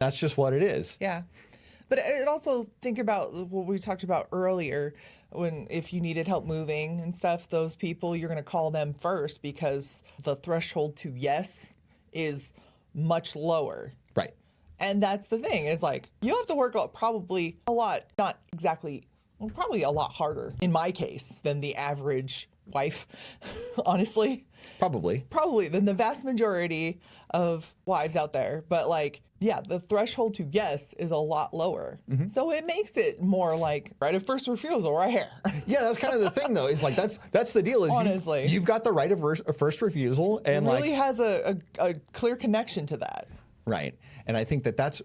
That's just what it is. Yeah. But it also, think about what we talked about earlier, when if you needed help moving and stuff, those people, you're going to call them first because the threshold to yes is much lower. Right. And that's the thing, is like, you have to work probably a lot, not exactly, well, probably a lot harder in my case than the average wife, honestly. Probably than the vast majority of wives out there. But like, yeah, the threshold to yes is a lot lower. So it makes it more like right of first refusal right here. Yeah, that's kind of the thing, though. Is like that's the deal. Is Honestly. you've got the right of first refusal, and It really like has a clear connection to that. right. And I think that's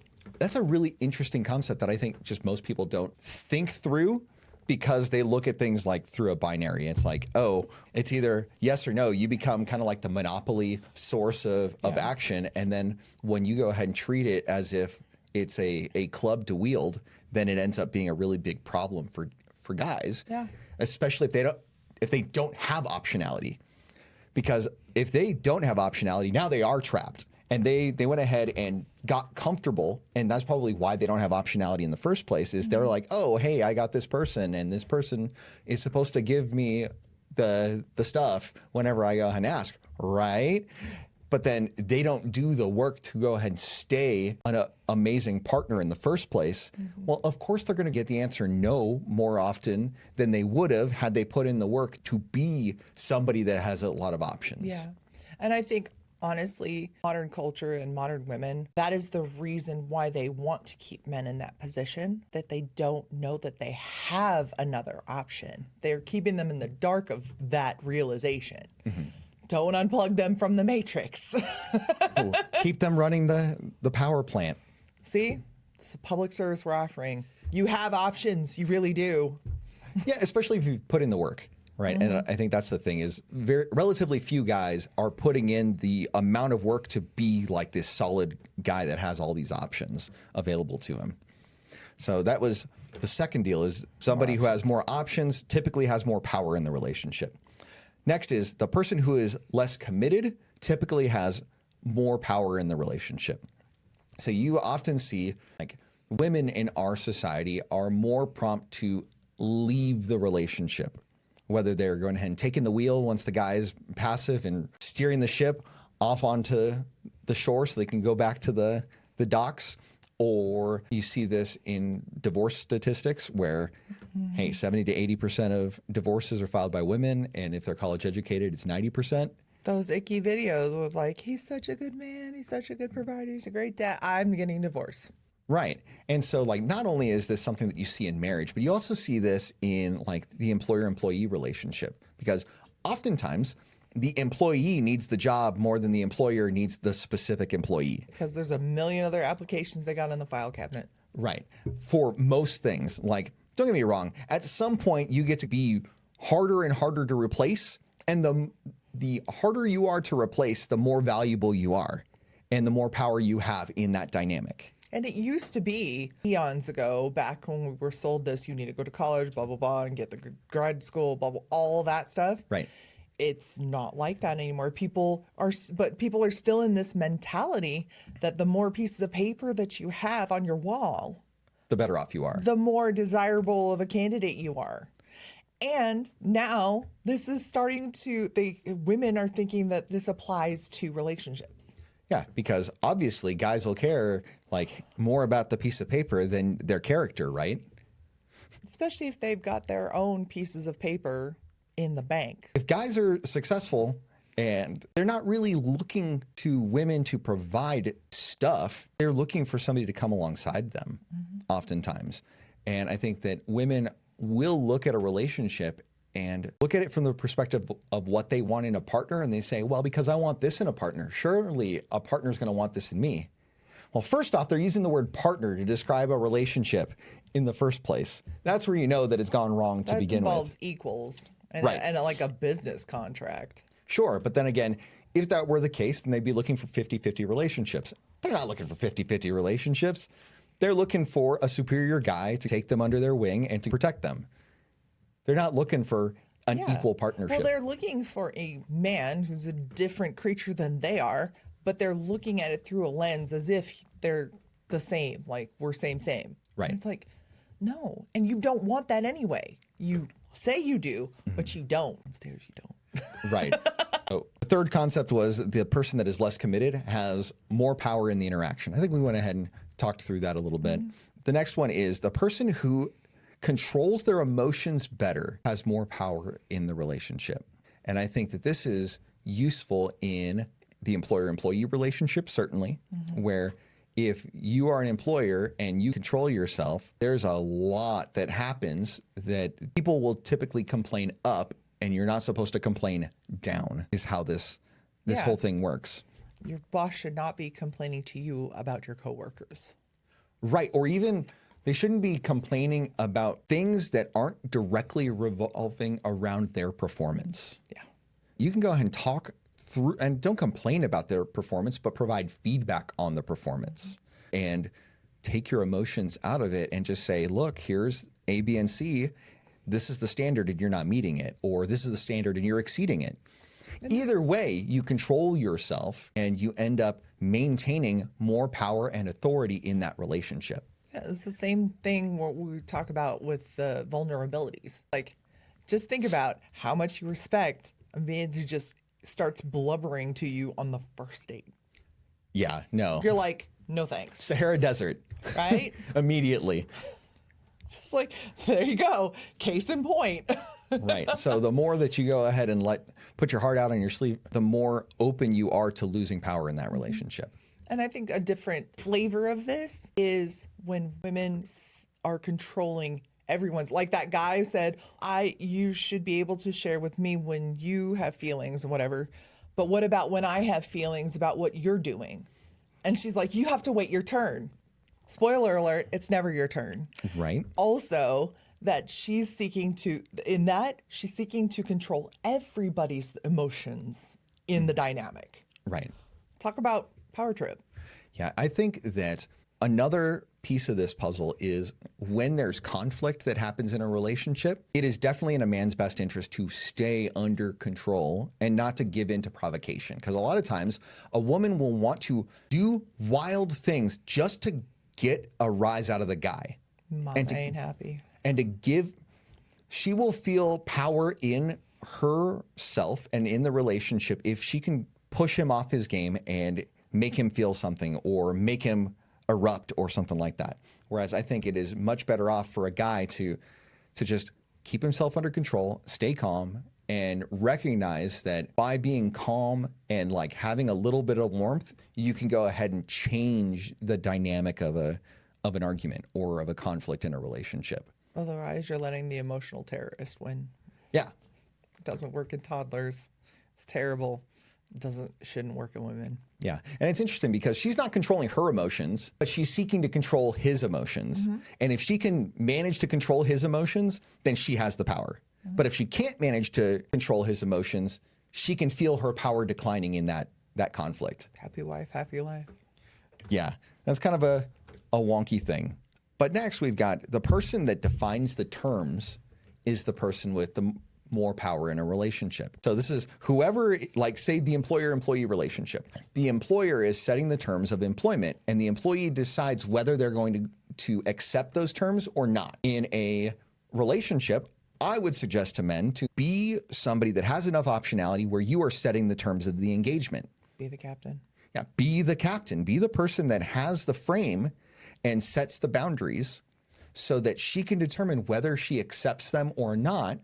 a really interesting concept that I think just most people don't think through, because they look at things like through a binary. It's like, oh, it's either yes or no. You become kind of like the monopoly source of action. And then when you go ahead and treat it as if it's a club to wield, then it ends up being a really big problem for guys. Yeah. Especially if they don't have optionality. Because if they don't have optionality, now they are trapped. And they went ahead and got comfortable, and that's probably why they don't have optionality in the first place, is they're like, oh, hey, I got this person, and this person is supposed to give me the stuff whenever I go ahead and ask, right? But then they don't do the work to go ahead and stay an amazing partner in the first place. Well, of course, they're going to get the answer no more often than they would have had they put in the work to be somebody that has a lot of options. Yeah. And I think, honestly, modern culture and modern women, that is the reason why they want to keep men in that position, that they don't know that they have another option. They're keeping them in the dark of that realization. Don't unplug them from the matrix. Ooh, keep them running the power plant. See, it's a public service we're offering. You have options. You really do. Yeah, especially if you've put in the work. Right. And I think that's the thing, is relatively few guys are putting in the amount of work to be like this solid guy that has all these options available to him. So that was the second deal, is somebody who has more options typically has more power in the relationship. Next is the person who is less committed typically has more power in the relationship. So you often see like women in our society are more prompt to leave the relationship, whether they're going ahead and taking the wheel once the guy is passive and steering the ship off onto the shore so they can go back to the docks. Or you see this in divorce statistics where, hey, 70 to 80% of divorces are filed by women. And if they're college educated, it's 90%. Those icky videos with like, he's such a good man, he's such a good provider, he's a great dad, I'm getting divorced. Right. And so like, not only is this something that you see in marriage, but you also see this in like the employer-employee relationship, because oftentimes the employee needs the job more than the employer needs the specific employee. Because there's a million other applications they got in the file cabinet. Right. For most things, like, don't get me wrong, at some point you get to be harder and harder to replace. And the harder you are to replace, the more valuable you are and the more power you have in that dynamic. And it used to be eons ago, back when we were sold this, you need to go to college, blah, blah, blah, and get the grad school, blah, blah, all that stuff. Right. It's not like that anymore. People are still in this mentality that the more pieces of paper that you have on your wall, the better off you are, the more desirable of a candidate you are. And now this is starting to, women are thinking that this applies to relationships. Yeah, because obviously guys will care like more about the piece of paper than their character, right? Especially if they've got their own pieces of paper in the bank. If guys are successful and they're not really looking to women to provide stuff, they're looking for somebody to come alongside them oftentimes. And I think that women will look at a relationship and look at it from the perspective of what they want in a partner. And they say, well, because I want this in a partner, surely a partner is going to want this in me. Well, first off, they're using the word partner to describe a relationship in the first place. That's where you know that it's gone wrong to begin with. That involves equals and, right. and like a business contract. Sure. But then again, if that were the case, then they'd be looking for 50-50 relationships. They're not looking for 50-50 relationships. They're looking for a superior guy to take them under their wing and to protect them. They're not looking for an equal partnership. Well, they're looking for a man who's a different creature than they are, but they're looking at it through a lens as if they're the same, like we're same. Right. And it's like, no. And you don't want that anyway. You say you do, but you don't. Downstairs, you don't. Right. So the third concept was the person that is less committed has more power in the interaction. I think we went ahead and talked through that a little bit. The next one is the person who controls their emotions better has more power in the relationship. And I think that this is useful in the employer-employee relationship, certainly, where if you are an employer and you control yourself, there's a lot that happens that people will typically complain up, and you're not supposed to complain down, is how this whole thing works. Your boss should not be complaining to you about your coworkers. Right. Or even they shouldn't be complaining about things that aren't directly revolving around their performance. Yeah. You can go ahead and talk through and don't complain about their performance, but provide feedback on the performance and take your emotions out of it and just say, look, here's A, B, and C. This is the standard and you're not meeting it, or this is the standard and you're exceeding it. Either way, you control yourself and you end up maintaining more power and authority in that relationship. Yeah, it's the same thing what we talk about with the vulnerabilities. Like, just think about how much you respect a man who just starts blubbering to you on the first date. Yeah, no. You're like, no thanks. Sahara Desert. Right? Immediately. It's just like, there you go. Case in point. Right. So the more that you go ahead and put your heart out on your sleeve, the more open you are to losing power in that relationship. And I think a different flavor of this is when women are controlling everyone's, like that guy said, you should be able to share with me when you have feelings and whatever. But what about when I have feelings about what you're doing? And she's like, you have to wait your turn. Spoiler alert, it's never your turn. Right. Also, that she's seeking to control everybody's emotions in the dynamic. Right. Talk about power trip. Yeah, I think that another piece of this puzzle is when there's conflict that happens in a relationship, it is definitely in a man's best interest to stay under control and not to give in to provocation. Because a lot of times a woman will want to do wild things just to get a rise out of the guy. Mama ain't happy. And she will feel power in herself and in the relationship if she can push him off his game and make him feel something or make him erupt or something like that. Whereas I think it is much better off for a guy to just keep himself under control, stay calm, and recognize that by being calm and like having a little bit of warmth, you can go ahead and change the dynamic of an argument or of a conflict in a relationship. Otherwise, you're letting the emotional terrorist win. Yeah. It doesn't work in toddlers. It's terrible. Shouldn't work in women. Yeah. And it's interesting because she's not controlling her emotions, but she's seeking to control his emotions. And if she can manage to control his emotions, then she has the power. But if she can't manage to control his emotions, she can feel her power declining in that conflict. Happy wife, happy life. Yeah. That's kind of a wonky thing. But next we've got the person that defines the terms is the person with the more power in a relationship. So this is whoever, like say the employer-employee relationship. The employer is setting the terms of employment and the employee decides whether they're going to accept those terms or not. In a relationship, I would suggest to men to be somebody that has enough optionality where you are setting the terms of the engagement. Be the captain. Yeah, be the captain. Be the person that has the frame and sets the boundaries so that she can determine whether she accepts them or not.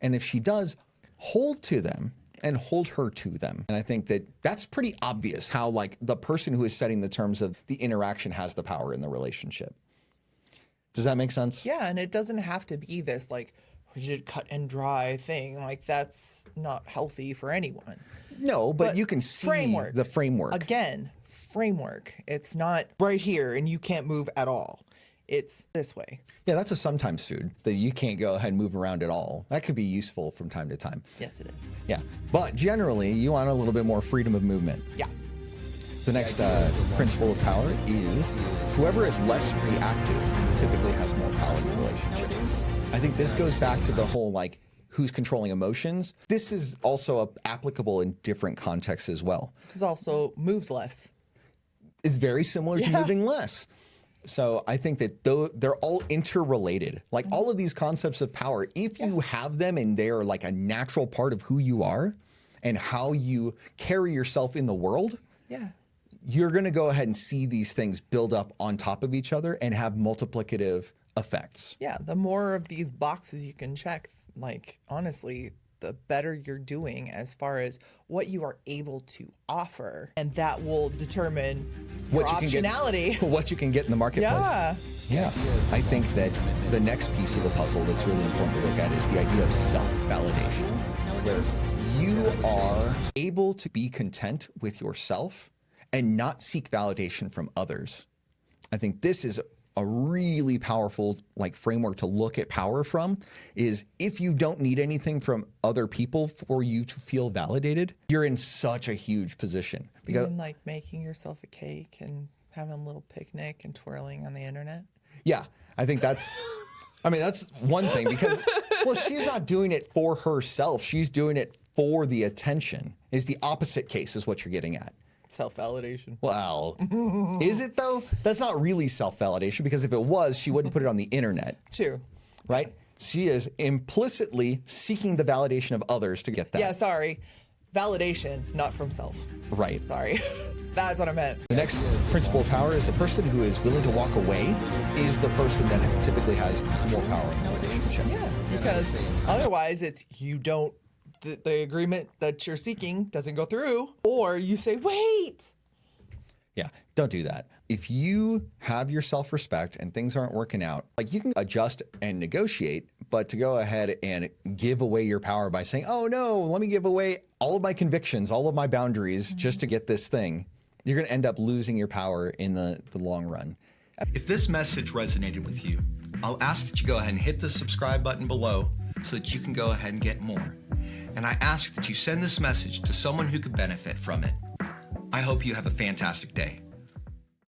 And if she does, hold to them and hold her to them. And I think that that's pretty obvious how like the person who is setting the terms of the interaction has the power in the relationship. Does that make sense? Yeah, and it doesn't have to be this like rigid cut and dry thing. Like that's not healthy for anyone. No, but you can see the framework. Again, framework. It's not right here and you can't move at all. It's this way. Yeah, that's a sometimes food that you can't go ahead and move around at all. That could be useful from time to time. Yes, it is. Yeah, but generally you want a little bit more freedom of movement. Yeah. The next principle of power is whoever is less reactive typically has more power in the relationship. I think this goes back to the whole like who's controlling emotions. This is also applicable in different contexts as well. This is also moves less. It's very similar to moving less. So I think that they're all interrelated. Like all of these concepts of power, if you have them and they're like a natural part of who you are and how you carry yourself in the world, you're going to go ahead and see these things build up on top of each other and have multiplicative effects. Yeah, the more of these boxes you can check, like honestly, the better you're doing as far as what you are able to offer. And that will determine your optionality. What you can get in the marketplace. Yeah. I think that the next piece of the puzzle that's really important to look at is the idea of self-validation, where you are able to be content with yourself and not seek validation from others. I think this is a really powerful like framework to look at power from. Is if you don't need anything from other people for you to feel validated, you're in such a huge position. Because even like making yourself a cake and having a little picnic and twirling on the internet. Yeah, I think that's, I mean, that's one thing because, well, she's not doing it for herself. She's doing it for the attention. Is the opposite case is what you're getting at. Self-validation. Well, is it though? That's not really self-validation because if it was, she wouldn't put it on the internet. True. Right? She is implicitly seeking the validation of others to get that. Yeah, sorry. Validation, not from self. Right. Sorry. That's what I meant. The next principle of power is the person who is willing to walk away is the person that typically has more power in the relationship. Yeah, because otherwise it's you don't, the agreement that you're seeking doesn't go through, or you say, wait. Yeah, don't do that. If you have your self-respect and things aren't working out, like you can adjust and negotiate, but to go ahead and give away your power by saying, oh no, let me give away all of my convictions, all of my boundaries just to get this thing, you're going to end up losing your power in the long run. If this message resonated with you, I'll ask that you go ahead and hit the subscribe button below so that you can go ahead and get more. And I ask that you send this message to someone who could benefit from it. I hope you have a fantastic day.